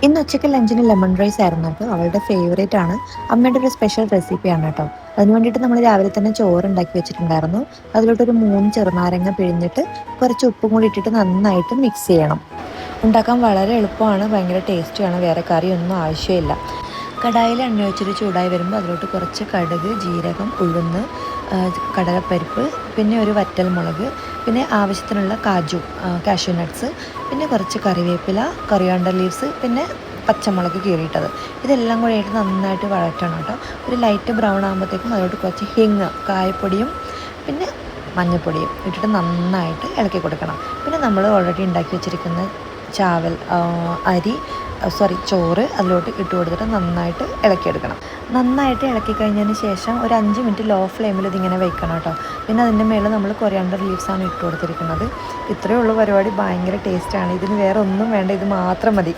ഇന്ന് ഉച്ചയ്ക്ക് ലഞ്ചിന് ലെമൺ റൈസ് ആയിരുന്നു കേട്ടോ. അവളുടെ ഫേവറേറ്റ് ആണ്. അമ്മയുടെ ഒരു സ്പെഷ്യൽ റെസിപ്പിയാണ് കേട്ടോ. അതിന് വേണ്ടിയിട്ട് നമ്മൾ രാവിലെ തന്നെ ചോറ് ഉണ്ടാക്കി വെച്ചിട്ടുണ്ടായിരുന്നു. അതിലോട്ടൊരു 3 ചെറുനാരങ്ങ പിഴിഞ്ഞിട്ട് കുറച്ച് ഉപ്പും കൂടി ഇട്ടിട്ട് നന്നായിട്ട് മിക്സ് ചെയ്യണം. ഉണ്ടാക്കാൻ വളരെ എളുപ്പമാണ്, ഭയങ്കര ടേസ്റ്റിയാണ്. വേറെ കറിയൊന്നും ആവശ്യമില്ല. കടായിൽ എണ്ണ ഒഴിച്ചിട്ട് ചൂടായി വരുമ്പോൾ അതിലോട്ട് കുറച്ച് കടുക്, ജീരകം, ഉഴുന്ന്, കടലപ്പരിപ്പ്, പിന്നെ ഒരു വറ്റൽമുളക്, പിന്നെ ആവശ്യത്തിനുള്ള കാഷ്യൂ നട്ട്സ്, പിന്നെ കുറച്ച് കറിവേപ്പില, കൊറിയാണ്ടർ ലീവ്സ്, പിന്നെ പച്ചമുളക് കീറിയിട്ടത്. ഇതെല്ലാം കൂടി ആയിട്ട് നന്നായിട്ട് വഴറ്റണം കേട്ടോ. ഒരു ലൈറ്റ് ബ്രൗൺ ആകുമ്പോഴത്തേക്കും അതിലോട്ട് കുറച്ച് ഹിങ്, കായപ്പൊടിയും പിന്നെ മഞ്ഞൾപ്പൊടിയും ഇട്ടിട്ട് നന്നായിട്ട് ഇളക്കി കൊടുക്കണം. പിന്നെ നമ്മൾ ഓൾറെഡി ഉണ്ടാക്കി വെച്ചിരിക്കുന്ന ചോറ് അതിലോട്ട് ഇട്ട് കൊടുത്തിട്ട് നന്നായിട്ട് ഇളക്കിയെടുക്കണം. നന്നായിട്ട് ഇളക്കി കഴിഞ്ഞതിന് ശേഷം ഒരു 5 മിനിറ്റ് ലോ ഫ്ലെയിമിൽ ഇതിങ്ങനെ വെക്കണം കേട്ടോ. പിന്നെ അതിൻ്റെ മേളിൽ നമ്മൾ കൊറിയാണ്ടർ ലീവ്സാണ് ഇട്ട് കൊടുത്തിരിക്കുന്നത്. ഇത്രയേ ഉള്ളൂ പരിപാടി. ഭയങ്കര ടേസ്റ്റാണ്. ഇതിന് വേറെ ഒന്നും വേണ്ട, ഇത് മാത്രം മതി.